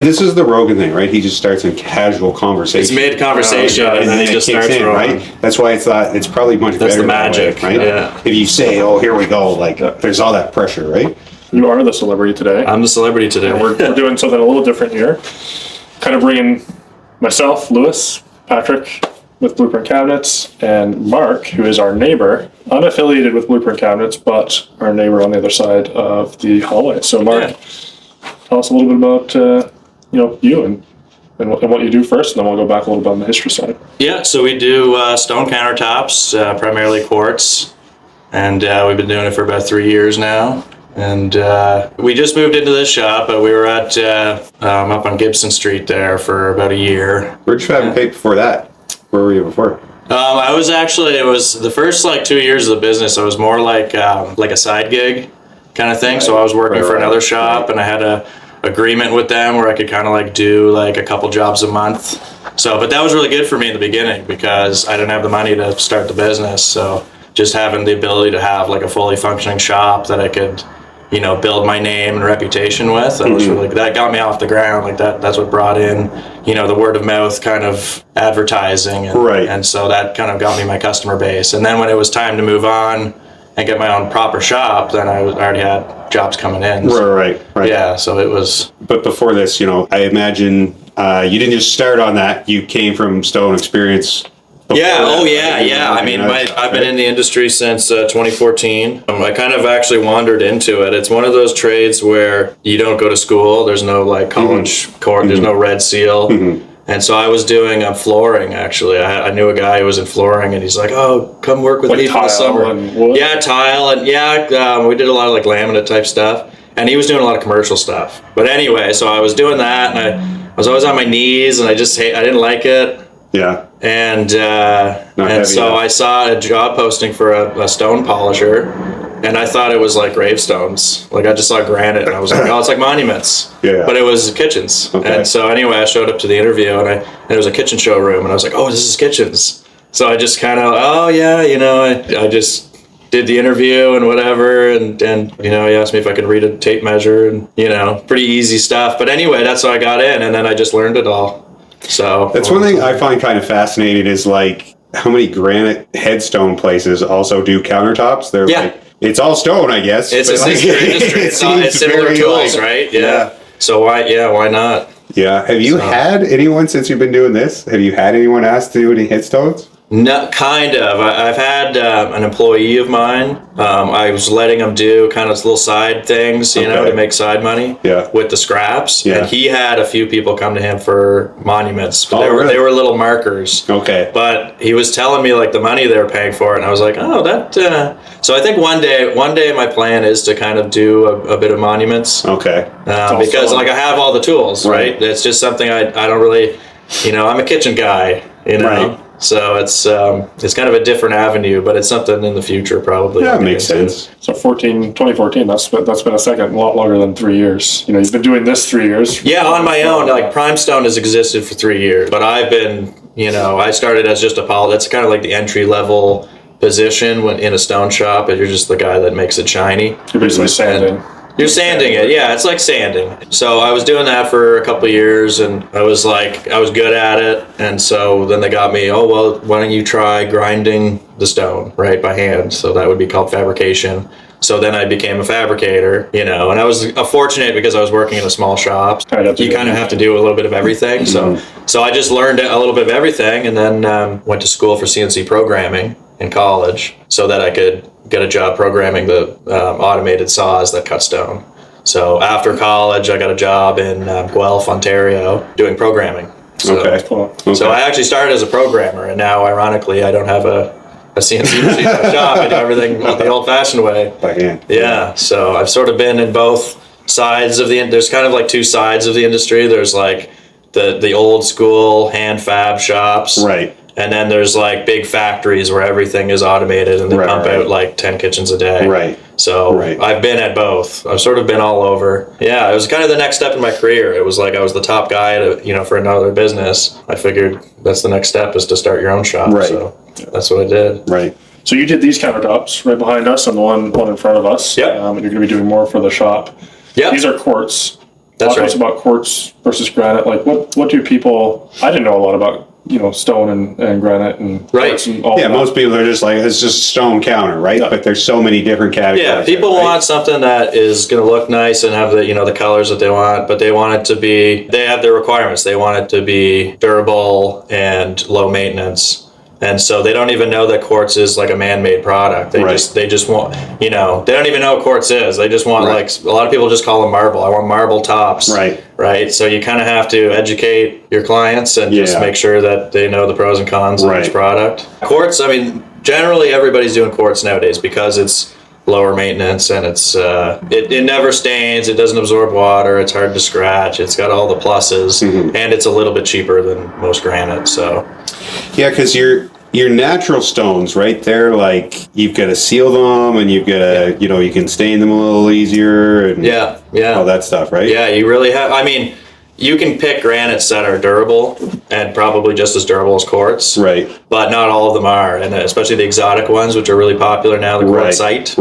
This is the Rogan thing, right? He just starts in casual conversation. It's mid-conversation, and then he just starts in, right? That's why it's probably much better. That's the magic, that way, right? Yeah. If you say, "Oh, here we go," like there's all that pressure, right? You are the celebrity today. I'm the celebrity today. And we're doing something a little different here. Kind of bringing myself, Lewis, Patrick, with BluePrint Cabinets, and Mark, who is our neighbor, unaffiliated with BluePrint Cabinets, but our neighbor on the other side of the hallway. So, Mark, tell us a little bit about you and what you do first, and then we'll go back a little bit on the history side. Yeah, so we do stone countertops, primarily quartz, and we've been doing it for about 3 years now. And we just moved into this shop, but we were at up on Gibson Street there for about a year. Where'd you fabricate before that? Where were you before? It was the first 2 years of the business. I was more like a side gig kind of thing. Right. So I was working for another shop, and I had a agreement with them where I could kind of do a couple jobs a month. So, but that was really good for me in the beginning because I didn't have the money to start the business. So just having the ability to have a fully functioning shop that I could, build my name and reputation with, that was really, that got me off the ground. That's what brought in, the word of mouth kind of advertising. And, right. And so that kind of got me my customer base. And then when it was time to move on and get my own proper shop, then I already had jobs coming in. So, right. Yeah, so it was. But before this, I imagine you didn't just start on that. You came from stone experience. Yeah. I mean, I've been in the industry since 2014. I kind of actually wandered into it. It's one of those trades where you don't go to school. There's no college course. There's no red seal. And so I was doing flooring, actually. I knew a guy who was in flooring, and he's like, "Oh, come work with me for the summer." Yeah, tile, and we did a lot of laminate type stuff. And he was doing a lot of commercial stuff. But anyway, so I was doing that, and I was always on my knees, and I didn't like it. Yeah. And so I saw a job posting for a stone polisher, and I thought it was gravestones. I just saw granite, and I was like, "Oh, it's like monuments." Yeah. But it was kitchens. Okay. And so anyway, I showed up to the interview, and it was a kitchen showroom, and I was like, "Oh, this is kitchens." So I just kind of, I just did the interview and whatever, and he asked me if I could read a tape measure, and pretty easy stuff. But anyway, that's how I got in, and then I just learned it all. So that's one thing I find kind of fascinating is how many granite headstone places also do countertops. They're it's all stone, I guess. It's a sister industry. It's similar tools, right? Yeah. So why not? Yeah. Have you had anyone, since you've been doing this, have you had anyone ask to do any headstones? No, kind of. I've had an employee of mine. I was letting him do kind of little side things, to make side money with the scraps. Yeah. And he had a few people come to him for monuments. But they were little markers. Okay. But he was telling me the money they were paying for it, and I was like, oh, that. So I think one day my plan is to kind of do a bit of mononuments. Okay. Because I have all the tools, right? It's just something I don't really, I'm a kitchen guy, Right. So it's kind of a different avenue, but it's something in the future probably. Yeah, it makes sense. So 2014, that's been a lot longer than 3 years. You've been doing this 3 years. Yeah, on my own. Primestone has existed for 3 years, but I've been, I started as just a polisher. That's kind of the entry level position when in a stone shop, and you're just the guy that makes it shiny. You're basically sanding. You're sanding it, yeah. It's like sanding. So I was doing that for a couple of years, and I was good at it. And so then they got me, oh, well, why don't you try grinding the stone, right, by hand? So that would be called fabrication. So then I became a fabricator, and I was fortunate because I was working in a small shop. You kind of have to do a little bit of everything. So I just learned a little bit of everything, and then went to school for CNC programming in college so that I could get a job programming the automated saws that cut stone. So after college, I got a job in Guelph, Ontario, doing programming. So, Okay. So I actually started as a programmer, and now, ironically, I don't have a CNC machine in my shop. I do everything the old-fashioned way. By hand. Yeah, so I've sort of been in both sides of there's kind of two sides of the industry. There's the old school hand fab shops. Right. And then there's big factories where everything is automated and they pump out 10 kitchens a day. Right. So I've been at both. I've sort of been all over. Yeah, it was kind of the next step in my career. It was I was the top guy for another business. I figured that's the next step is to start your own shop. Right. So that's what I did. Right. So you did these countertops right behind us and the one in front of us. Yep. And you're going to be doing more for the shop. Yeah. These are quartz. That's Talk to us about quartz versus granite. Like, what do people? I didn't know a lot about stone and granite and quartz and all that. Most people are just like, it's just stone counter, right? But there's so many different categories. Yeah, people want something that is going to look nice and have the the colors that they want, but they want it to be. They have their requirements. They want it to be durable and low maintenance. And so they don't even know that quartz is like a man-made product. They just want, they don't even know what quartz is. They just want like, a lot of people just call them marble. I want marble tops. Right. So you kind of have to educate your clients and just make sure that they know the pros and cons of each product. Quartz, I mean, generally everybody's doing quartz nowadays because it's lower maintenance and it's it never stains, it doesn't absorb water, it's hard to scratch, it's got all the pluses, and it's a little bit cheaper than most granite. So because your natural stones, right, they're like, you've got to seal them and you've got to you can stain them a little easier and all that stuff, right? You really have. I mean, you can pick granites that are durable and probably just as durable as quartz. Right. But not all of them are, and especially the exotic ones, which are really popular now, the quartzite.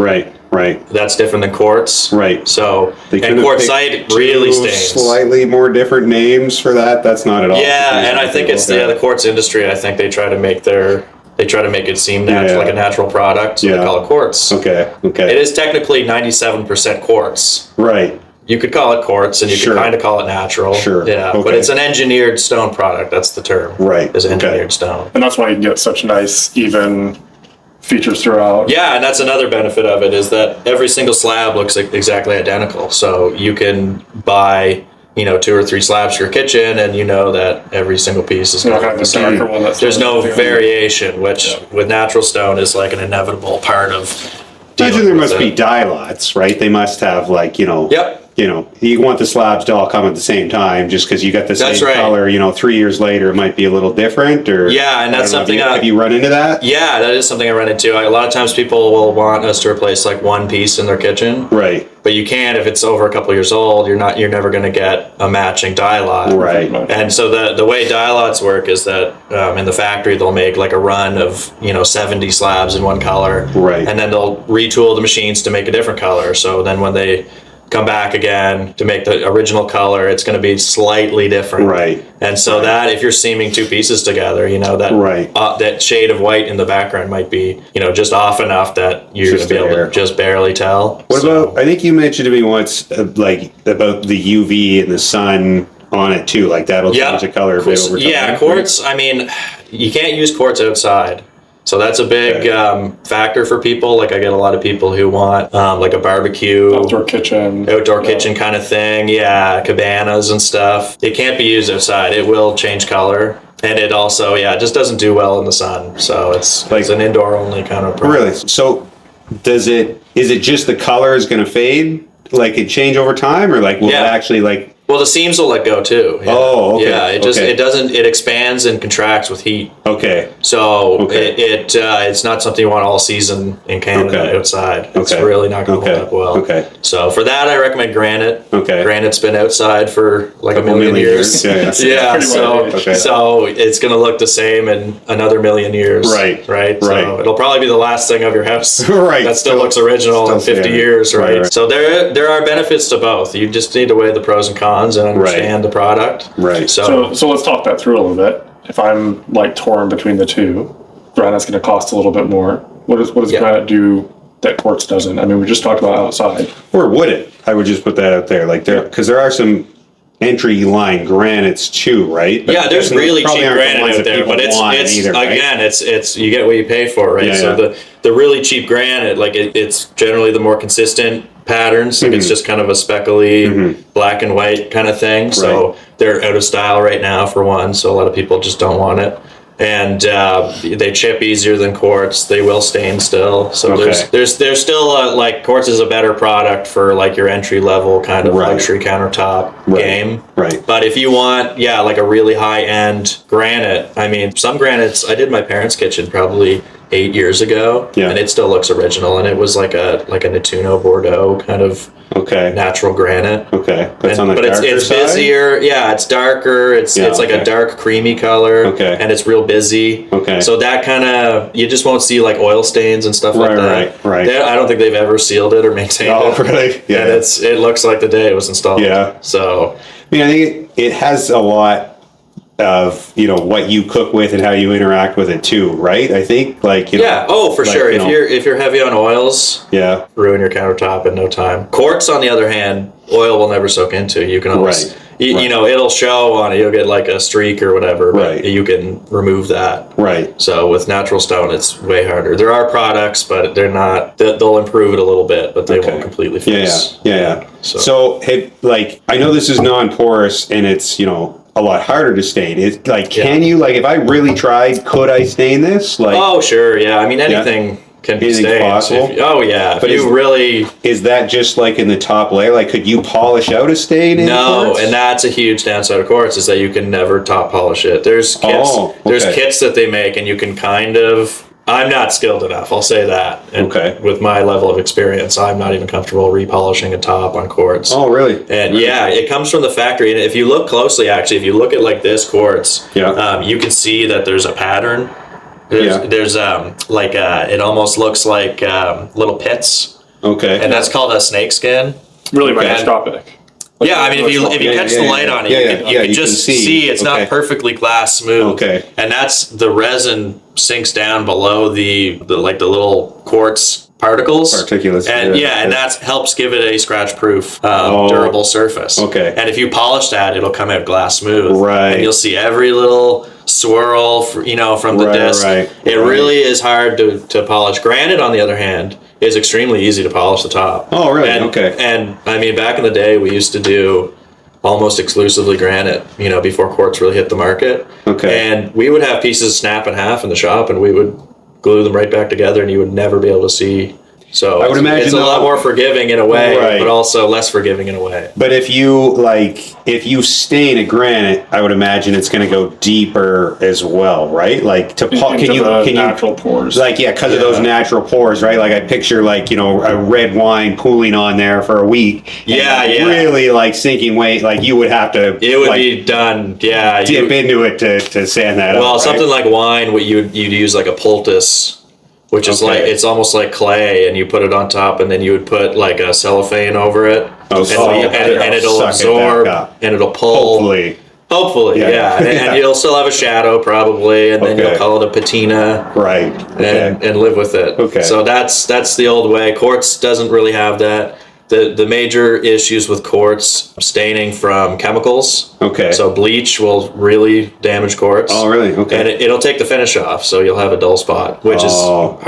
Right. That's different than quartz. Right. So, and quartzite really stains. Slightly more different names for that. That's not at all. Yeah, and I think it's the quartz industry. I think they try to make it seem natural, like a natural product. So they call it quartz. Okay. It is technically 97% quartz. Right. You could call it quartz, and you could kind of call it natural. But it's an engineered stone product. That's the term. Right. Is engineered stone. And that's why you can get such nice, even features throughout. Yeah, and that's another benefit of it, is that every single slab looks exactly identical. So you can buy 2 or 3 slabs for your kitchen, and that every single piece is going to look the same. There's no variation, which with natural stone is like an inevitable part of. Imagine there must be dye lots, right? They must have you want the slabs to all come at the same time, just because you got the same color. 3 years later, it might be a little different. Or and that's something. Have you run into that? Yeah, that is something I run into. A lot of times, people will want us to replace like one piece in their kitchen. Right. But you can't if it's over a couple years old. You're never going to get a matching dye lot. Right. And so the way dye lots work is that in the factory they'll make like a run of 70 slabs in one color. Right. And then they'll retool the machines to make a different color. So then when they come back again to make the original color, it's going to be slightly different. Right. And so that if you're seaming 2 pieces together, that shade of white in the background might be, just off enough that you're going to be able to just barely tell. What about, I think you mentioned to me once, about the UV and the sun on it too, like that'll change the color a bit over time. Yeah, quartz, I mean, you can't use quartz outside. So that's a big factor for people. Like I get a lot of people who want like a barbecue, outdoor kitchen kind of thing. Yeah, cabanas and stuff. It can't be used outside. It will change color. And it also, it just doesn't do well in the sun. So it's an indoor only kind of product. Really? So is it just the color is going to fade? Like it change over time, or like will it actually like? Well, the seams will let go too. Yeah. Oh, okay. Yeah, it expands and contracts with heat. Okay. So it's not something you want all season in Canada outside. It's really not going to hold up well. Okay. So for that, I recommend granite. Okay. Granite's been outside for like a million years. Yeah. So it's going to look the same in another million years. Right. So it'll probably be the last thing of your house. Right. That still looks original in 50 years. Right. So there are benefits to both. You just need to weigh the pros and cons and understand the product. Right. So let's talk that through a little bit. If I'm like torn between the two, granite's going to cost a little bit more. What does granite do that quartz doesn't? I mean, we just talked about outside. Or would it? I would just put that out there, because there are some entry line granites too, right? But there's really cheap granite out there, but it's you get what you pay for, right? So the really cheap granite, like it's generally the more consistent patterns. Like it's just kind of a speckly black and white kind of thing. So they're out of style right now for one. So a lot of people just don't want it. And they chip easier than quartz. They will stain still. So there's still like quartz is a better product for like your entry level kind of luxury countertop game. Right. But if you want like a really high end granite, I mean some granites. I did my parents' kitchen probably 8 years ago, and it still looks original. And it was like a Nettuno Bordeaux kind of Okay. Natural granite. Okay. That's on the but darker it's side? busier. Yeah, it's darker. It's like a dark creamy color. Okay. And it's real busy. Okay. So that kind of, you just won't see like oil stains and stuff like that. Right. I don't think they've ever sealed it or maintained it. Oh, really? Yeah. And it looks like the day it was installed. Yeah. So. I mean, I think it has a lot of, what you cook with and how you interact with it too, right? I think yeah, for sure. If you're heavy on oils, ruin your countertop in no time. Quartz, on the other hand, oil will never soak into. You can always, it'll show on it. You'll get like a streak or whatever, but you can remove that. Right. So with natural stone, it's way harder. There are products, but they're not. They'll improve it a little bit, but they won't completely fix. Yeah. So hey, I know this is non-porous and it's a lot harder to stain. It's can you if I really tried, could I stain this? Oh sure, yeah. I mean anything can be stained. Possible? But is that just in the top layer? Could you polish out a stain? No, and that's a huge downside of quartz is that you can never top polish it. There's kits. There's kits that they make, and you can kind of. I'm not skilled enough, I'll say that. And with my level of experience, I'm not even comfortable repolishing a top on quartz. Oh, really? And it comes from the factory. And if you look closely, actually, if you look at this quartz, you can see that there's a pattern. There's it almost looks like little pits. Okay. And that's called a snake skin. Really microscopic. I mean, if you catch the light on it, you can just see it's not perfectly glass smooth. Okay. And that's the resin sinks down below the little quartz particles. Particulates. And and that helps give it a scratch-proof, durable surface. Okay. And if you polish that, it'll come out glass smooth. Right. And you'll see every little swirl, from the disc. It really is hard to polish. Granite, on the other hand, is extremely easy to polish the top. Oh, really? Okay. And I mean, back in the day, we used to do almost exclusively granite, before quartz really hit the market. Okay. And we would have pieces snap in half in the shop, and we would glue them right back together, and you would never be able to see. So I would imagine it's a lot more forgiving in a way, but also less forgiving in a way. But if you stain a granite, I would imagine it's going to go deeper as well, right? Natural pores. Because of those natural pores, right? I picture a red wine pooling on there for a week. Really sinking weight. You would have to. It would be done. Yeah. Dip into it to sand that up. Well, something like wine, you'd use a poultice. Which is it's almost like clay, and you put it on top, and then you would put a cellophane over it, and it'll absorb, and it'll pull. Hopefully, yeah. And you'll still have a shadow probably, and then you'll call it a patina, right? And live with it. Okay. So that's the old way. Quartz doesn't really have that. The major issues with quartz, staining from chemicals. Okay. So bleach will really damage quartz. Oh, really? Okay. And it'll take the finish off, so you'll have a dull spot, which is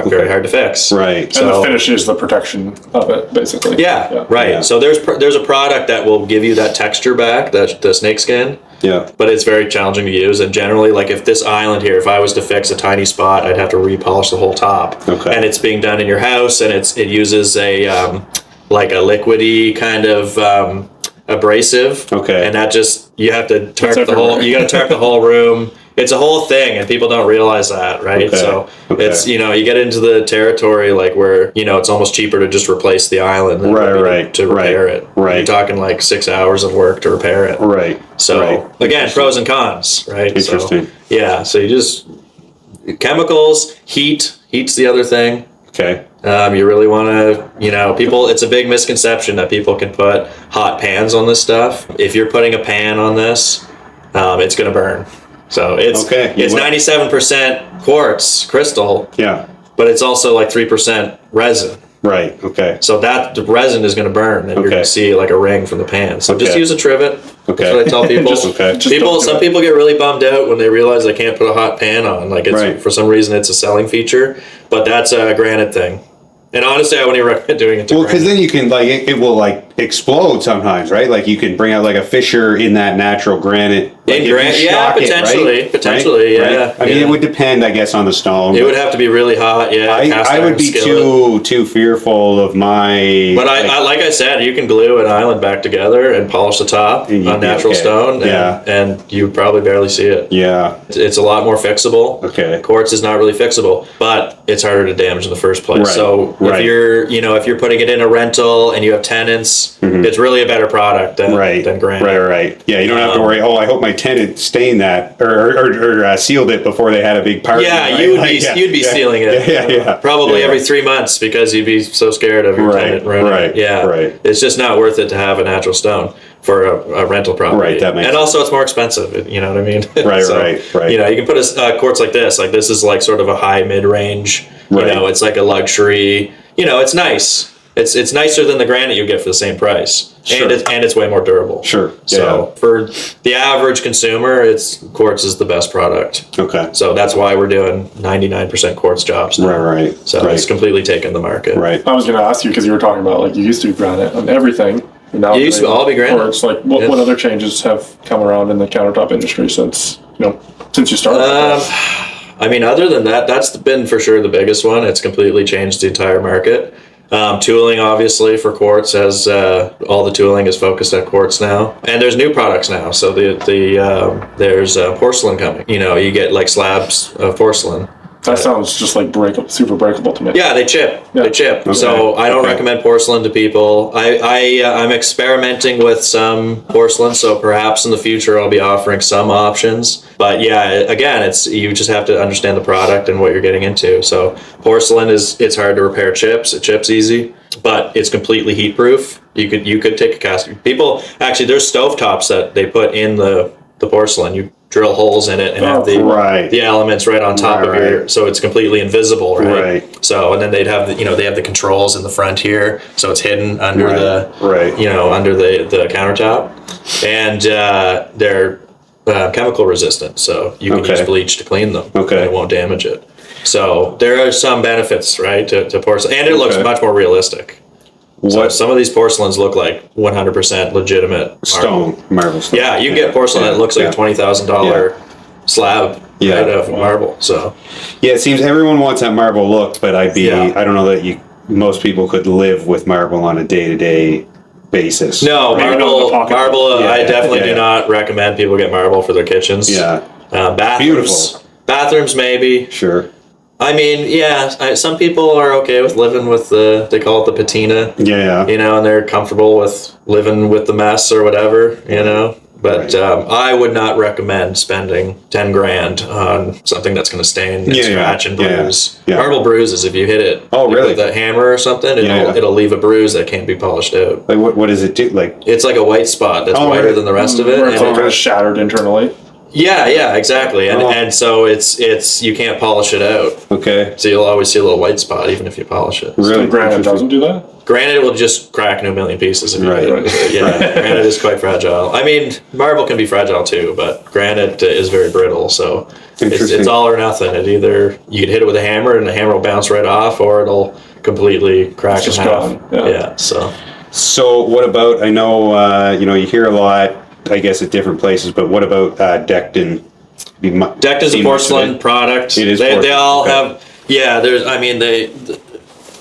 very hard to fix. Right. And the finish is the protection of it, basically. Yeah. Right. Yeah. So there's a product that will give you that texture back, the snake skin. Yeah. But it's very challenging to use, and generally, if this island here, if I was to fix a tiny spot, I'd have to repolish the whole top. Okay. And it's being done in your house, and it uses a liquidy kind of abrasive. Okay. And that you have to tarp the whole. You got to tarp the whole room. It's a whole thing, and people don't realize that, right? Okay. So it's you get into the territory where it's almost cheaper to just replace the island than to repair it. Right. You're talking 6 hours of work to repair it. Right. So again, pros and cons, right? Interesting. So, so you just chemicals, heat's the other thing. Okay. You really want to, people, it's a big misconception that people can put hot pans on this stuff. If you're putting a pan on this, it's going to burn. So it's 97% quartz crystal. Yeah. But it's also 3% resin. Right. Okay. So the resin is going to burn, and you're going to see a ring from the pan. So just use a trivet. Okay. That's what I tell people. Some people get really bummed out when they realize they can't put a hot pan on. For some reason it's a selling feature, but that's a granite thing. And honestly, I wouldn't recommend doing it to granite. Because then you can it will explode sometimes, right? You can bring out a fissure in that natural granite. Potentially, yeah. I mean, it would depend, I guess, on the stone. It would have to be really hot, yeah. I would be too fearful of my. But like I said, you can glue an island back together and polish the top on natural stone, and you would probably barely see it. Yeah, it's a lot more fixable. Okay, quartz is not really fixable, but it's harder to damage in the first place. Right. So if you're putting it in a rental and you have tenants, it's really a better product than granite. Right. Yeah, you don't have to worry. Oh, I hope my tenant stained that or sealed it before they had a big party. Yeah, right? you'd be sealing it. Yeah. Probably every 3 months because you'd be so scared of your tenant. Right. It's just not worth it to have a natural stone for a rental property. Right. That makes and also it's more expensive. You know what I mean? Right. So, right. You know, you can put a quartz like this. Like this is like sort of a high mid range. Right. You know, it's like a luxury. You know, it's nice. It's nicer than the granite you get for the same price, sure. and it's way more durable. Sure. So for the average consumer, quartz is the best product. Okay. So that's why we're doing 99% quartz jobs now. Right. So it's completely taken the market. Right. I was going to ask you because you were talking about like you used to do granite on everything. Now it used to all be granite. Quartz. Like what other changes have come around in the countertop industry since you started? I mean, other than that, that's been for sure the biggest one. It's completely changed the entire market. Tooling, obviously, for quartz has all the tooling is focused at quartz now, and there's new products now. So there's porcelain coming. You know, you get like slabs of porcelain. That sounds just like super breakable to me. Yeah, they chip. Yeah. They chip. Okay. So I don't recommend porcelain to people. I'm experimenting with some porcelain, so perhaps in the future I'll be offering some options. But yeah, again, you just have to understand the product and what you're getting into. So porcelain it's hard to repair chips. It chips easy, but it's completely heat proof. You could take a cast. People actually there's stovetops that they put in the porcelain. You drill holes in it and have the elements right on top of your, so it's completely invisible, right? So and then they'd have they have the controls in the front here, so it's hidden under under the countertop, and they're chemical resistant, so you can use bleach to clean them. And it won't damage it. So there are some benefits, right, to porcelain, and it looks much more realistic. So some of these porcelains look like 100% legitimate marble stone. Yeah, you get porcelain that looks like a $20,000 slab of marble. So it seems everyone wants that marble look, but I don't know that most people could live with marble on a day-to-day basis. No, marble. I definitely do not recommend people get marble for their kitchens. Yeah, bathrooms. Bathrooms maybe. Sure. I mean, some people are okay with living with they call it the patina. Yeah. And they're comfortable with living with the mess or whatever, But I would not recommend spending $10,000 on something that's going to stain and scratch and bruise. Yeah. Marble bruises if you hit it. Oh, really? With a hammer or something, it'll leave a bruise that can't be polished out. Like what does it do? Like it's like a white spot that's whiter than the rest of it. Where it's all kind of shattered internally. Yeah, exactly. And so it's you can't polish it out. Okay. So you'll always see a little white spot even if you polish it. Really? So granite doesn't do that? Granite will just crack into a million pieces if you hit it. Yeah, granite is quite fragile. I mean, marble can be fragile too, but granite is very brittle, so it's all or nothing. It either you can hit it with a hammer and the hammer will bounce right off, or it'll completely crack in half. Yeah. So what about? I know you hear a lot, I guess, at different places, but what about Decton? Decton is a porcelain product. It is. They all have. Yeah,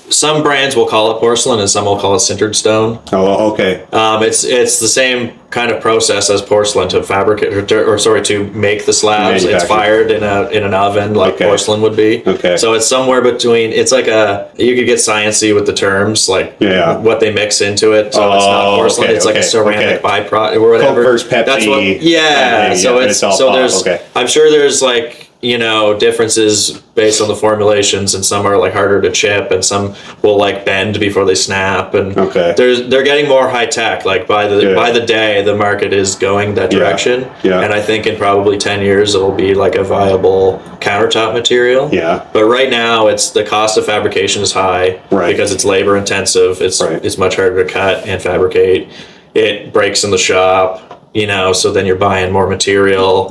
some brands will call it porcelain and some will call it sintered stone. Oh, okay. It's the same kind of process as porcelain to fabricate to make the slabs. It's fired in an oven like porcelain would be. Okay. So it's somewhere between. It's like you could get sciencey with the terms, like what they mix into it. So it's not porcelain. It's like a ceramic byproduct or whatever. Coke versus Pepsi. That's what. I'm sure there's like differences based on the formulations, and some are like harder to chip and some will like bend before they snap, and they're getting more high tech. Like by the day the market is going that direction. And I think in probably 10 years it'll be like a viable countertop material. But right now the cost of fabrication is high because it's labor intensive. It's much harder to cut and fabricate. It breaks in the shop. So then you're buying more material.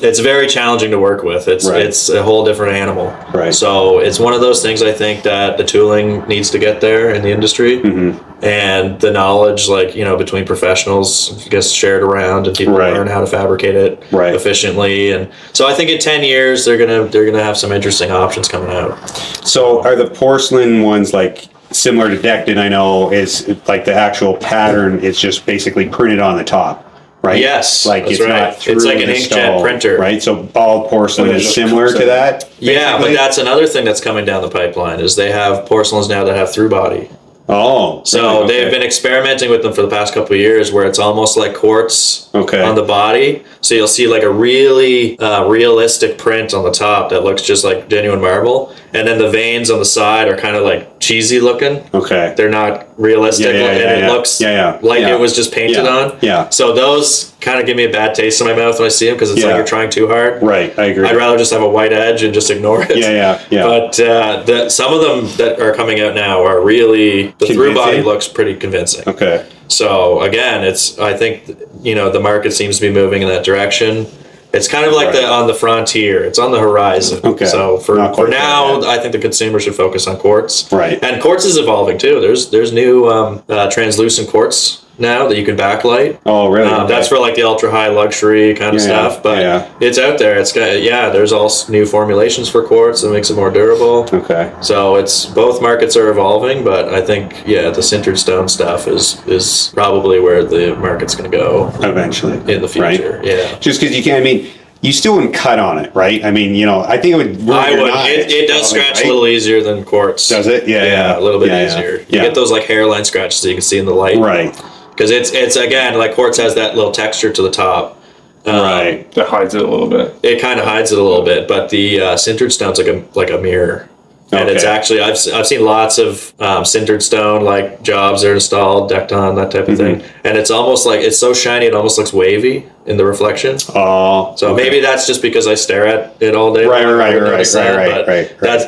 It's very challenging to work with. It's a whole different animal. So it's one of those things I think that the tooling needs to get there in the industry, and the knowledge, between professionals, gets shared around, and people learn how to fabricate it efficiently. And so I think in 10 years they're gonna have some interesting options coming out. So are the porcelain ones like similar to Decton? I know is like the actual pattern is just basically printed on the top. Right? Yes, like that's it's not through it's like an inkjet printer, right? So all porcelain is similar to that. Yeah, but that's another thing that's coming down the pipeline is they have porcelains now that have through body. Oh, so they've been experimenting with them for the past couple of years, where it's almost like quartz on the body. So you'll see like a really realistic print on the top that looks just like genuine marble, and then the veins on the side are kind of like cheesy looking. Okay, they're not realistic, and it looks like it was just painted on. Yeah. So those kind of give me a bad taste in my mouth when I see them, because it's like you're trying too hard. Right, I agree. I'd rather just have a white edge and just ignore it. Yeah. But some of them that are coming out now are really, the through body looks pretty convincing. Okay. So again, I think the market seems to be moving in that direction. It's kind of like on the frontier. It's on the horizon. Okay. So for now, I think the consumer should focus on quartz. Right. And quartz is evolving too. There's new translucent quartz now that you can backlight. Oh, really? That's for like the ultra high luxury kind of stuff. But it's out there. It's got there's all new formulations for quartz that makes it more durable. Okay. So it's both markets are evolving, but I think the sintered stone stuff is probably where the market's going to go eventually in the future. Right? Yeah. Just because you can't. I mean, you still wouldn't cut on it, right? I mean, I think it would. I would. It does scratch a little easier than quartz. Does it? Yeah. A little bit easier. You get those like hairline scratches that you can see in the light. Right. Because it's again, like quartz has that little texture to the top. Right. That hides it a little bit. It kind of hides it a little bit, but the sintered stone's like a mirror. And it's actually, I've seen lots of sintered stone, like jobs that are installed, decked on, that type of thing. And it's almost like, it's so shiny, it almost looks wavy in the reflection. Oh. So maybe that's just because I stare at it all day. Right.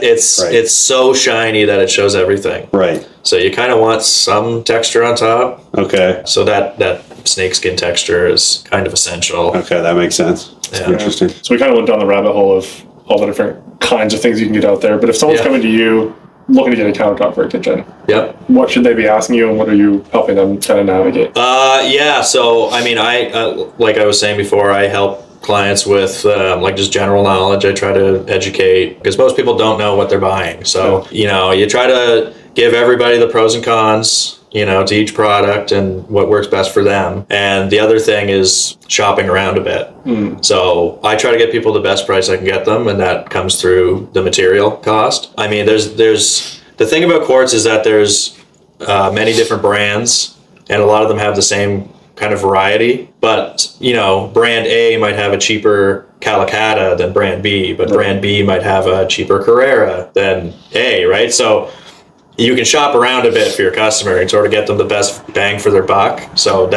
It's so shiny that it shows everything. Right. So you kind of want some texture on top. Okay. So that snakeskin texture is kind of essential. Okay, that makes sense. Interesting. So we kind of went down the rabbit hole of all the different kinds of things you can get out there. But if someone's coming to you looking to get a countertop for a kitchen, what should they be asking you, and what are you helping them kind of navigate? So I mean, I like I was saying before, I help clients with like just general knowledge. I try to educate, because most people don't know what they're buying. So you try to give everybody the pros and cons, to each product and what works best for them. And the other thing is shopping around a bit. So I try to get people the best price I can get them, and that comes through the material cost. I mean, there's the thing about quartz is that there's many different brands, and a lot of them have the same kind of variety. But, brand A might have a cheaper Calicata than brand B, but brand B might have a cheaper Carrera than A, right? So you can shop around a bit for your customer and sort of get them the best bang for their buck. So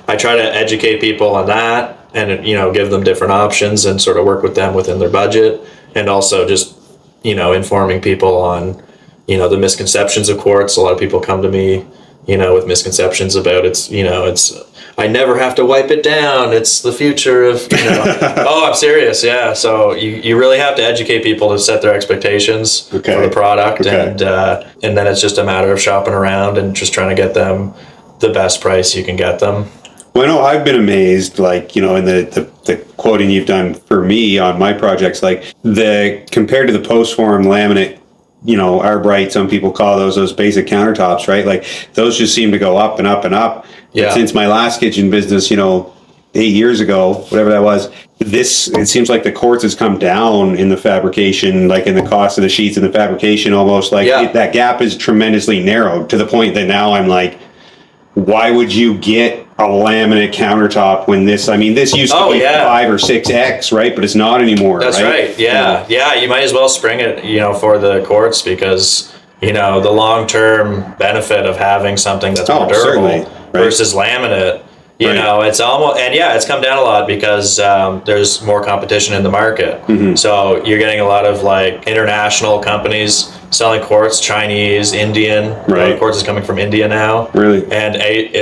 I try to educate people on that, and give them different options and sort of work with them within their budget, and also just informing people on the misconceptions of quartz. A lot of people come to me with misconceptions about it's I never have to wipe it down. It's the future of, oh, I'm serious. Yeah. So you really have to educate people to set their expectations for the product. And then it's just a matter of shopping around and just trying to get them the best price you can get them. Well, no, I've been amazed, like, in the quoting you've done for me on my projects, like compared to the post-form laminate, Arborite, some people call those basic countertops, right? Like those just seem to go up and up and up. Yeah. But since my last kitchen business, 8 years ago, whatever that was, it seems like the quartz has come down in the fabrication, like in the cost of the sheets and the fabrication, almost like that gap is tremendously narrowed to the point that now I'm like, why would you get a laminate countertop when this used to be 5 or 6X, right? But it's not anymore. That's right. Yeah. You might as well spring it, for the quartz, because, the long-term benefit of having something that's more durable versus laminate, it's almost, and it's come down a lot because there's more competition in the market. So you're getting a lot of like international companies selling quartz, Chinese, Indian. Right. Quartz is coming from India now. Really? And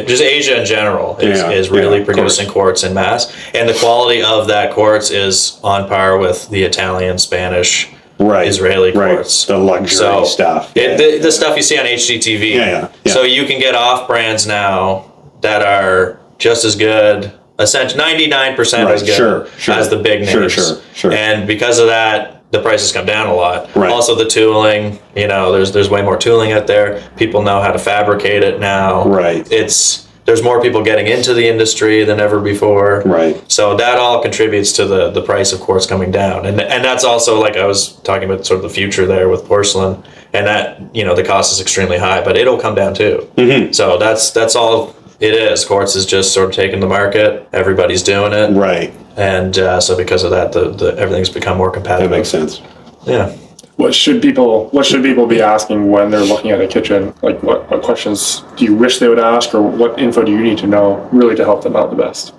just Asia in general is really producing quartz in mass. And the quality of that quartz is on par with the Italian, Spanish, Israeli quartz. The luxury stuff. The stuff you see on HGTV. Yeah. So you can get off brands now that are just as good, essentially 99% as good as the big names. Sure. And because of that, the prices come down a lot. Right. Also the tooling, there's way more tooling out there. People know how to fabricate it now. Right. It's there's more people getting into the industry than ever before. Right. So that all contributes to the price of quartz coming down. And that's also, like I was talking about, sort of the future there with porcelain, and that, the cost is extremely high, but it'll come down too. Mm-hmm. So that's all it is. Quartz is just sort of taking the market. Everybody's doing it. Right. And so because of that, the everything's become more competitive. That makes sense. Yeah. What should people be asking when they're looking at a kitchen? Like, what questions do you wish they would ask, or what info do you need to know really to help them out the best?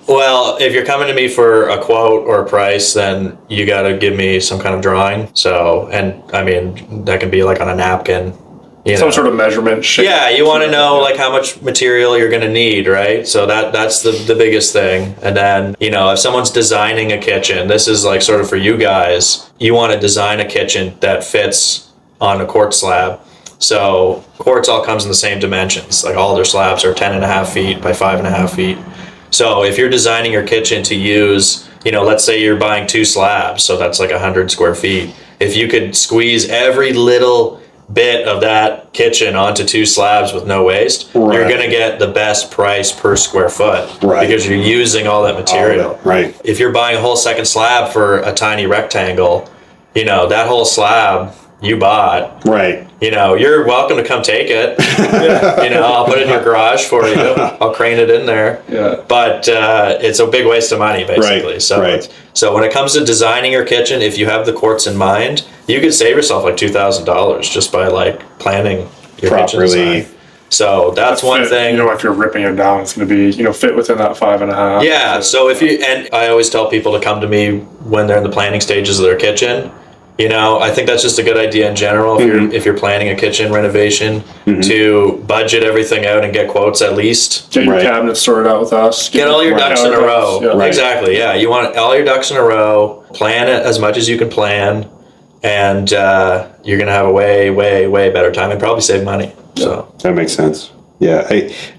Well, if you're coming to me for a quote or a price, then you got to give me some kind of drawing. So, and I mean, that can be like on a napkin. Some sort of measurement shape. Yeah, you want to know like how much material you're going to need, right? So that's the biggest thing. And then, if someone's designing a kitchen, this is like sort of for you guys, you want to design a kitchen that fits on a quartz slab. So quartz all comes in the same dimensions. Like all their slabs are 10.5 feet by 5.5 feet. So if you're designing your kitchen to use, let's say you're buying 2 slabs, so that's like 100 square feet. If you could squeeze every little bit of that kitchen onto 2 slabs with no waste, right, you're going to get the best price per square foot, right, because you're using all that material. Right. If you're buying a whole second slab for a tiny rectangle, that whole slab you bought, right, you're welcome to come take it. I'll put it in your garage for you. I'll crane it in there. Yeah. But it's a big waste of money, basically. Right. So, right. So when it comes to designing your kitchen, if you have the quartz in mind, you could save yourself like $2,000 just by like planning your kitchen design. So that's one thing. If you're ripping it down, it's going to be, fit within that 5.5. Yeah. So and I always tell people to come to me when they're in the planning stages of their kitchen. I think that's just a good idea in general if you're planning a kitchen renovation, to budget everything out and get quotes at least. Get your cabinets sorted out with us. Get all your ducks in a row. Yeah. Right. Exactly. Yeah. You want all your ducks in a row. Plan it as much as you can plan, and you're gonna have a way, way, way better time and probably save money. Yeah. So that makes sense. Yeah,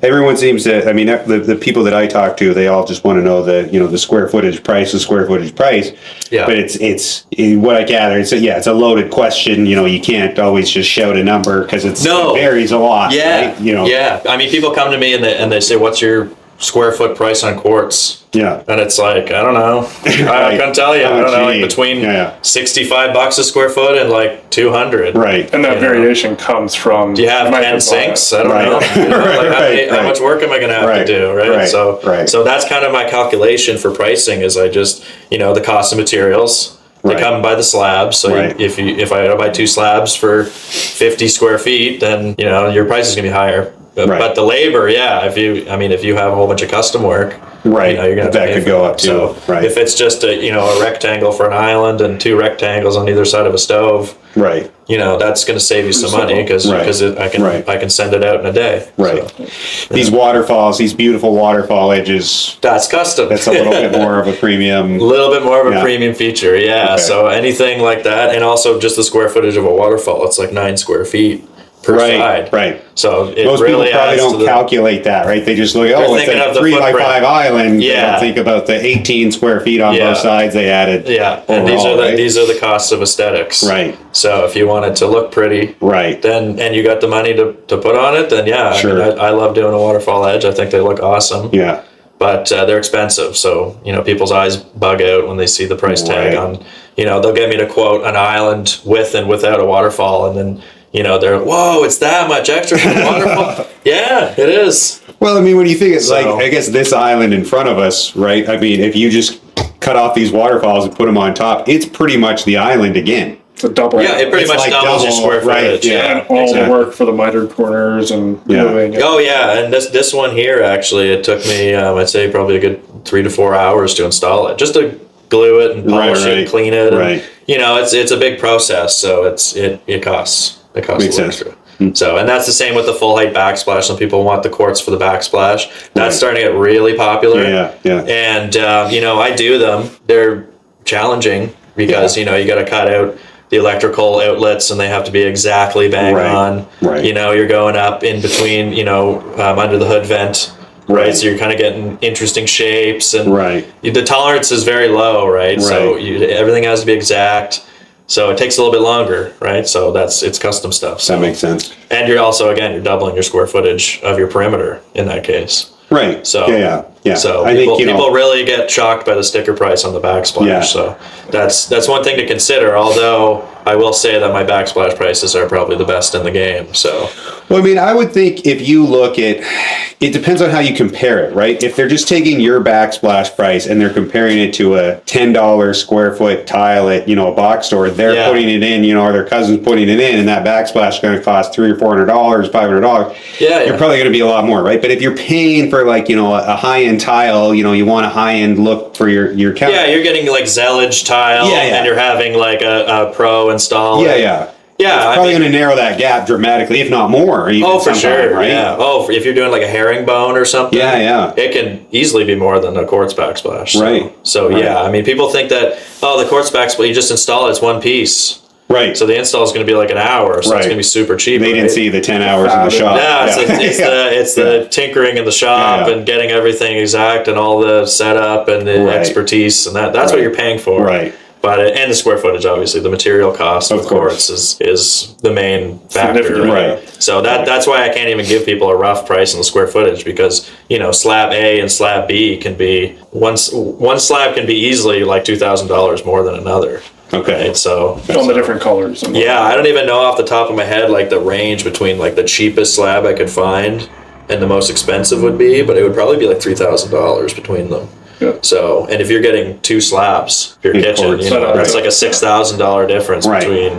everyone seems to. I mean, the people that I talk to, they all just want to know the square footage price. Yeah. But it's what I gather. It's a loaded question. You can't always just shout a number because it varies a lot. Yeah. Right? Yeah. I mean, people come to me and they say, "What's your square foot price on quartz?" Yeah. And it's like, I don't know. I couldn't tell you. I don't know, like between $65 a square foot and like 200. Right. And that variation comes from. Do you have 10 sinks? I don't know. How much work am I going to have to do? Right. So that's kind of my calculation for pricing is I just, the cost of materials. They come by the slabs. So if I buy 2 slabs for 50 square feet, then, your price is going to be higher. But the labor, if you have a whole bunch of custom work, right, you're gonna have that could go up too. So right. If it's just a rectangle for an island and 2 rectangles on either side of a stove, right, that's going to save you some money because I can send it out in a day. Right. So, these waterfalls, these beautiful waterfall edges. That's custom. That's a little bit more of a premium. A little bit more of a premium feature, yeah. Okay. So anything like that, and also just the square footage of a waterfall, it's like 9 square feet per side. Right. So most really people probably don't calculate that, right? They just look, it's a 3 by 5 island. Yeah. They don't think about the 18 square feet on both sides they added. Yeah. And these are the costs of aesthetics. Right. So if you want it to look pretty, then and you got the money to put on it, then sure. I love doing a waterfall edge. I think they look awesome. Yeah. But they're expensive, so people's eyes bug out when they see the price tag on. They'll get me to quote an island with and without a waterfall, and then they're, whoa, it's that much extra for the waterfall. Yeah, it is. Well, I mean, when you think it's like, I guess this island in front of us, right? I mean, if you just cut off these waterfalls and put them on top, it's pretty much the island again. It's a double. Yeah, it pretty much doubles your square footage. Yeah, and all the work for the mitered corners and moving. Oh yeah, and this one here actually, it took me I'd say probably a good 3 to 4 hours to install it, just to glue it and polish it and clean it. And, it's a big process, so it costs. It costs Makes a little sense. extra. So, and that's the same with the full height backsplash. Some people want the quartz for the backsplash. That's starting to get really popular. Yeah. And I do them. They're challenging because you got to cut out the electrical outlets and they have to be exactly bang on. Right. You're going up in between. Under the hood vent. Right, so you're kind of getting interesting shapes, and the tolerance is very low. Right. So everything has to be exact. So it takes a little bit longer, right? So it's custom stuff. So. That makes sense. And you're also, again, you're doubling your square footage of your perimeter in that case. Right. So yeah. So I people, think, people really get shocked by the sticker price on the backsplash. Yeah. So that's one thing to consider. Although I will say that my backsplash prices are probably the best in the game. So. Well, I mean, I would think if you look at, it depends on how you compare it, right? If they're just taking your backsplash price and they're comparing it to a $10 square foot tile at, a box store, they're putting it in, or their cousin's putting it in, and that backsplash is going to cost $300 or $400, $500. You're probably going to be a lot more, right? But if you're paying for like, a high-end tile, you want a high-end look for your counter. Yeah, you're getting like Zellage tile, and you're having like a pro install. Yeah, it's probably going to narrow that gap dramatically, if not more. Even for sure, right? Yeah. Oh, if you're doing like a herringbone or something, it can easily be more than a quartz backsplash. Right. So yeah, I mean, people think that the quartz backsplash, you just install it, it's one piece. Right. So the install is going to be like an hour, so it's going to be super cheap. They didn't see the 10 hours in the shop. No, it's the tinkering in the shop and getting everything exact and all the setup and the expertise, and that's what you're paying for. Right. But and the square footage, obviously, the material cost of quartz is the main factor. Right. So that's why I can't even give people a rough price on the square footage, because slab A and slab B can be one slab can be easily like $2,000 more than another. Okay. Right? So on the different colors. Yeah, I don't even know off the top of my head like the range between like the cheapest slab I could find and the most expensive would be, but it would probably be like $3,000 between them. Yeah. So, and if you're getting two slabs for your kitchen, it's like a $6,000 difference between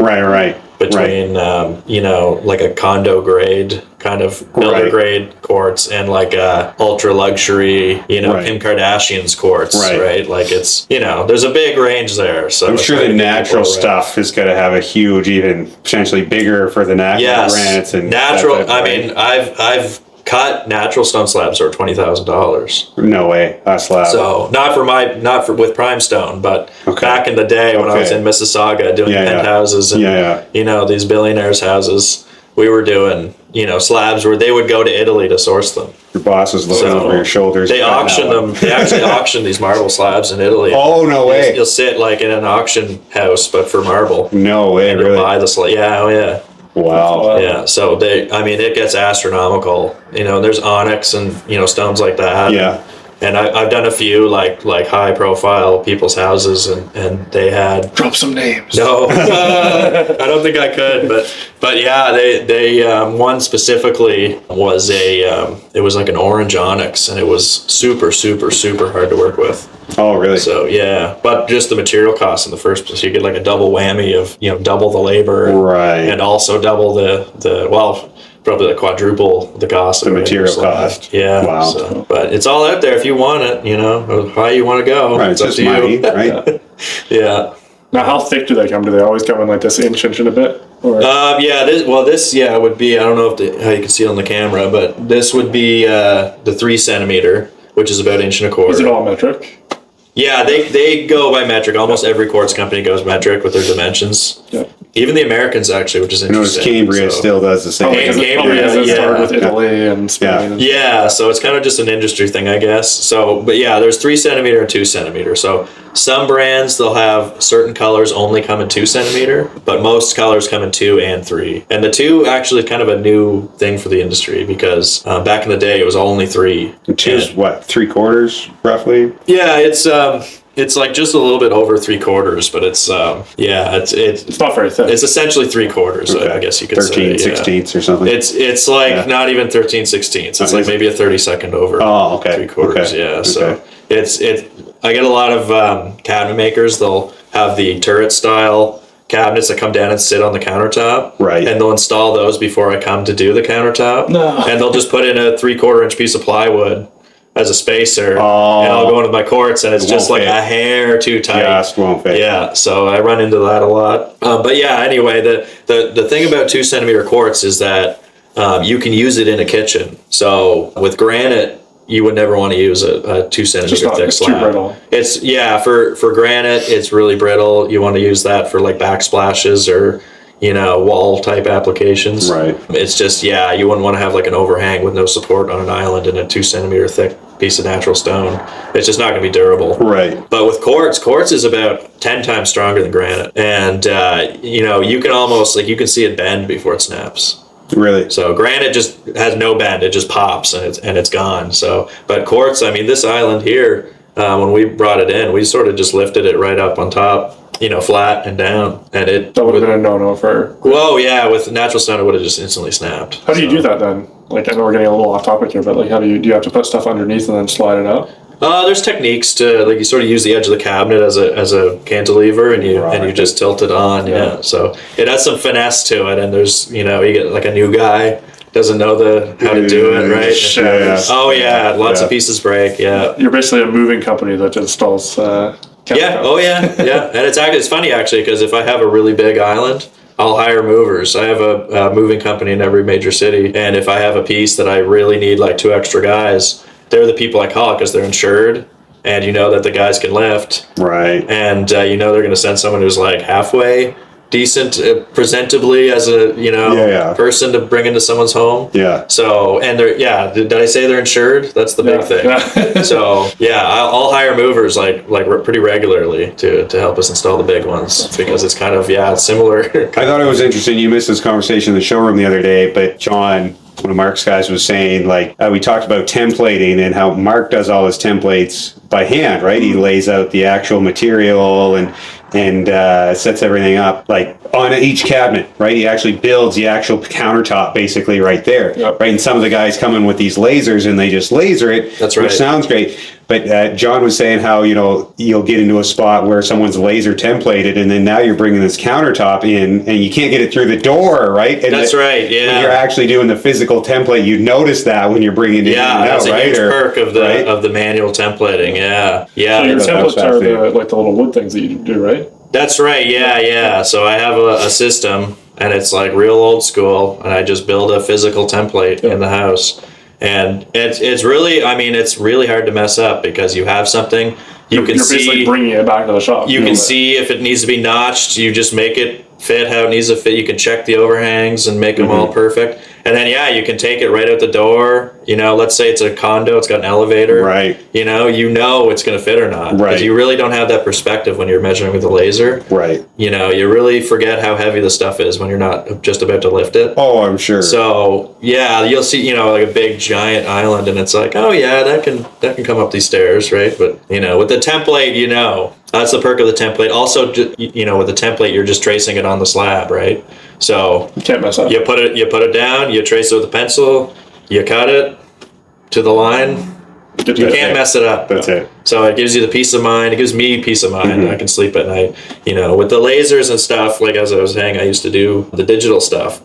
like a condo grade kind of builder grade quartz and like a ultra luxury, Kim Kardashian's quartz, right? Like it's, there's a big range there. So I'm sure the natural stuff is going to have a huge, even potentially bigger for the natural granites and natural. I mean, I've cut natural stone slabs for $20,000. No way, a slab. So not for with prime stone, but back in the day when I was in Mississauga doing penthouses and these billionaires' houses, we were doing slabs where they would go to Italy to source them. Your boss was looking over your shoulders. They auction them. They actually auction these marble slabs in Italy. Oh, no way! You'll sit like in an auction house, but for marble. No way, and really? Buy the slab. Yeah, oh yeah. Wow. Yeah, so it gets astronomical. There's onyx and, stones like that. Yeah. And I've done a few like high profile people's houses and they had... Drop some names. No, I don't think I could, but yeah, they one specifically was it was like an orange onyx, and it was super, super, super hard to work with. Oh, really? So yeah, but just the material costs in the first place, you get like a double whammy of double the labor, and also double the probably the quadruple the cost. The material cost. Yeah. Wow. So, but it's all out there if you want it. How high you want to go. Right. It's just money, right? Yeah. Now, how thick do they come? Do they always come in like this inch and a bit? Or? This would be, I don't know how you can see it on the camera, but this would be the 3 centimeter, which is about 1.25 inches. Is it all metric? Yeah, they go by metric. Almost every quartz company goes metric with their dimensions. Yeah. Even the Americans, actually, which is interesting. Cambria still does the same. Cambria started with Italy and Spain. Yeah, so it's kind of just an industry thing, I guess. So, but yeah, there's 3 centimeter and 2 centimeter. So some brands, they'll have certain colors only come in 2 centimeter, but most colors come in 2 and 3. And the 2 actually kind of a new thing for the industry, because back in the day it was only 3. Which is what, 3/4 roughly? Yeah, it's like just a little bit over 3/4, but it's it's not very thick. It's essentially 3/4. I guess you could 13 say 13ths or something. It's like not even 13/16. It's like maybe a 32nd over. Oh, okay. 3/4. Okay. Yeah. So I get a lot of cabinet makers. They'll have the turret style cabinets that come down and sit on the countertop. Right. And they'll install those before I come to do the countertop. No. And they'll just put in a 3/4 inch piece of plywood as a spacer, and I'll go into my quartz, and it's just like a hair too tight. Just won't fit. Yeah, so I run into that a lot. But yeah, anyway, the thing about 2 centimeter quartz is that you can use it in a kitchen. So with granite, you would never want to use a 2 centimeter thick slab. Too brittle. For granite, it's really brittle. You want to use that for like backsplashes or wall type applications. Right. It's just, you wouldn't want to have like an overhang with no support on an island and a 2 centimeter thick piece of natural stone. It's just not going to be durable. Right. But with quartz is about 10 times stronger than granite. And, you can almost, like, you can see it bend before it snaps. Really? So granite just has no bend. It just pops and it's gone. So, but quartz, I mean, this island here, when we brought it in, we sort of just lifted it right up on top, flat and down. And that would have been a no-no for... Whoa, yeah, with natural stone, it would have just instantly snapped. How do you do that then? Like, I know we're getting a little off topic here, but like, do you have to put stuff underneath and then slide it out? There's techniques to, like, you sort of use the edge of the cabinet as a cantilever, and you just tilt it on. Yeah. So it has some finesse to it, and there's, you get like a new guy doesn't know how to do it, right? Yeah. Oh yeah, lots of pieces break. Yeah. You're basically a moving company that installs. Yeah. Oh yeah. Yeah. And it's funny actually, because if I have a really big island, I'll hire movers. I have a moving company in every major city, and if I have a piece that I really need like 2 extra guys, they're the people I call because they're insured, and that the guys can lift. Right. And they're going to send someone who's like halfway decent, presentably as a person to bring into someone's home. Yeah. So did I say they're insured? That's the big thing. Yeah. So I'll hire movers like pretty regularly to help us install the big ones because it's kind of it's similar. I thought it was interesting. You missed this conversation in the showroom the other day, but John, one of Mark's guys, was saying, like, we talked about templating and how Mark does all his templates by hand, right? He lays out the actual material and sets everything up like on each cabinet, right? He actually builds the actual countertop basically right there, right? And some of the guys come in with these lasers and they just laser it. That's right. Which sounds great. But John was saying how, you'll get into a spot where someone's laser templated and then now you're bringing this countertop in and you can't get it through the door, right? And that's right, yeah. When you're actually doing the physical template, you notice that when you're bringing it in and out, that's a right? huge perk of the manual templating, yeah. Yeah. So your templates are the little wood things that you do, right? That's right, yeah. So I have a system, and it's like real old school, and I just build a physical template in the house. And it's really hard to mess up because you have something you're basically bringing it back to the shop. You can see if it needs to be notched. You just make it fit how it needs to fit. You can check the overhangs and make them all perfect. And then you can take it right out the door. Let's say it's a condo, it's got an elevator. Right. You know it's going to fit or not. Right. But you really don't have that perspective when you're measuring with a laser. Right. You really forget how heavy the stuff is when you're not just about to lift it. Oh, I'm sure. So you'll see, like a big giant island, and it's like, oh yeah, that can come up these stairs, right? But with the template, that's the perk of the template. Also, with the template, you're just tracing it on the slab, right? So you can't mess up. You put it down, you trace it with a pencil, you cut it to the line. You can't mess it up. That's it. So it gives you the peace of mind. It gives me peace of mind. I can sleep at night. With the lasers and stuff, like as I was saying, I used to do the digital stuff.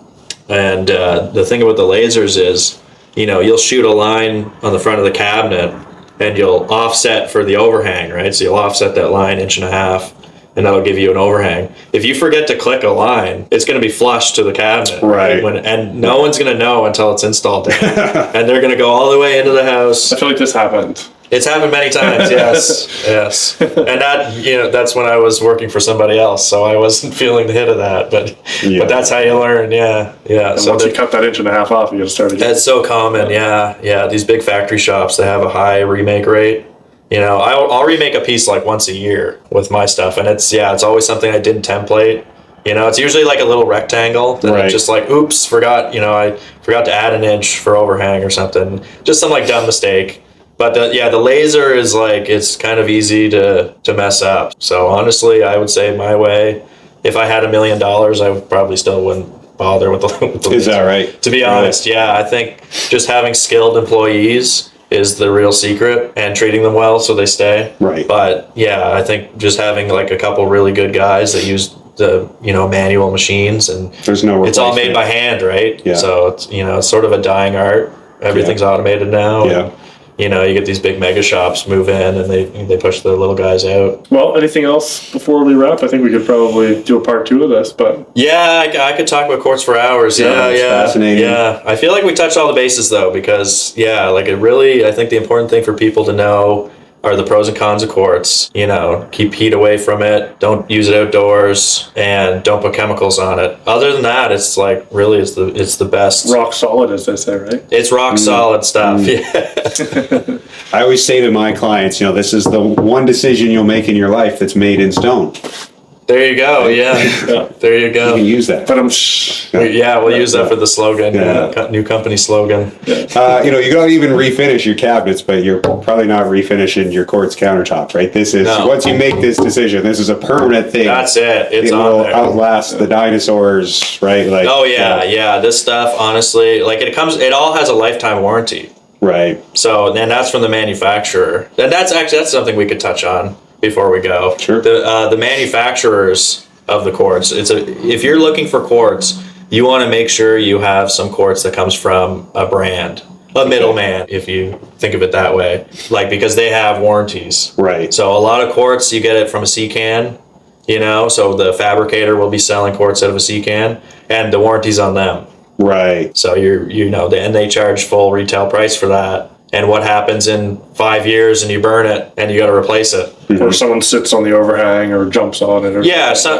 And the thing about the lasers is, you'll shoot a line on the front of the cabinet and you'll offset for the overhang, right? So you'll offset that line 1.5 inches. And that'll give you an overhang. If you forget to click a line, it's going to be flush to the cabinet. Right. And no one's going to know until it's installed there. And they're going to go all the way into the house. I feel like this happened. It's happened many times, yes. And that's when I was working for somebody else, so I wasn't feeling the hit of that. But that's how you learn, yeah. And so once you cut that 1.5 inches off, you got to start again. That's so common, yeah. These big factory shops, they have a high remake rate. I'll remake a piece like once a year with my stuff, and it's always something I didn't template. It's usually like a little rectangle that I'm just like, oops, forgot. I forgot to add 1 inch for overhang or something. Just some like dumb mistake. But the laser is like, it's kind of easy to mess up. So honestly, I would say my way, if I had $1 million, I probably still wouldn't bother with the laser. Is that right? To be honest, I think just having skilled employees is the real secret, and treating them well so they stay. Right. But I think just having like a couple really good guys that use the manual machines, and there's no it's all made by hand, right? Yeah. So it's it's sort of a dying art. Everything's automated now. Yeah. And, you get these big mega shops move in and they push the little guys out. Well, anything else before we wrap? I think we could probably do a part 2 of this, but I could talk about quartz for hours. Yeah, fascinating. Yeah, I feel like we touched all the bases though, because it really, I think the important thing for people to know are the pros and cons of quartz. You know, keep heat away from it, don't use it outdoors, and don't put chemicals on it. Other than that, it's like really it's the best. Rock solid, as they say, right? It's rock solid stuff. Yeah. I always say to my clients, you know, this is the one decision you'll make in your life that's made in stone. There you go. Yeah. There you go. You can use that. But we'll use that for the slogan. Yeah. New company slogan. Yeah. You know, you don't even refinish your cabinets, but you're probably not refinishing your quartz countertop, right? This is once you make this decision, this is a permanent thing. That's it. It will outlast the dinosaurs, right? Like, yeah. This stuff, honestly, like it all has a lifetime warranty. Right. So, and that's from the manufacturer. And that's something we could touch on before we go. Sure. The manufacturers of the quartz. If you're looking for quartz, you want to make sure you have some quartz that comes from a brand, a middleman, if you think of it that way. Like, because they have warranties. Right. So a lot of quartz, you get it from a C-can, you know, so the fabricator will be selling quartz out of a C-can, and the warranty's on them. Right. So and they charge full retail price for that. And what happens in 5 years and you burn it and you got to replace it. Mm-hmm. Or someone sits on the overhang or jumps on it.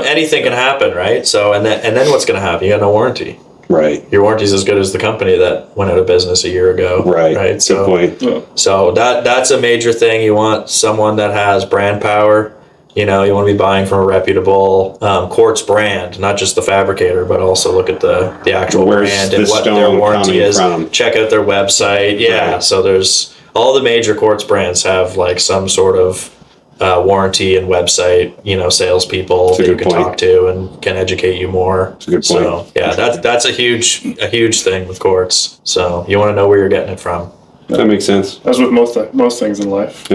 Anything can happen, right? So and then what's going to happen? You got no warranty. Right. Your warranty's as good as the company that went out of business a year ago. Right. Right. Good point. So that's a major thing. You want someone that has brand power. You know, you want to be buying from a reputable quartz brand, not just the fabricator, but also look at the actual brand and what their warranty is. Check out their website. Yeah, right. So there's all the major quartz brands have like some sort of warranty and website. You know, salespeople that you can talk to and can educate you more. That's a good point. So yeah, that's a huge thing with quartz. So you want to know where you're getting it from. That makes sense. As with most things in life.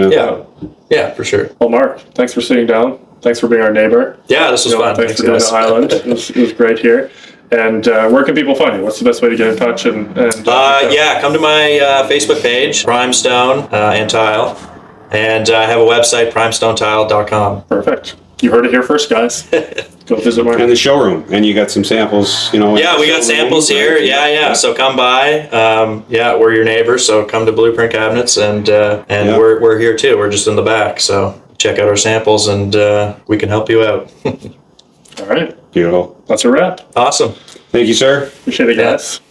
Yeah, for sure. Well, Mark, thanks for sitting down. Thanks for being our neighbor. Yeah, this was fun. Thanks for doing the island. It was great here. And where can people find you? What's the best way to get in touch? Come to my Facebook page, Primestone and Tile, and I have a website, primestonetile.com. Perfect. You heard it here first, guys. Go visit Mark. And the showroom. And you got some samples, you know. Yeah, we got samples here. Yeah. So come by. We're your neighbors, so come to BluePrint Cabinets, and we're here too. We're just in the back, so check out our samples, and we can help you out. All right. Beautiful. That's a wrap. Awesome. Thank you, sir. Appreciate it, guys.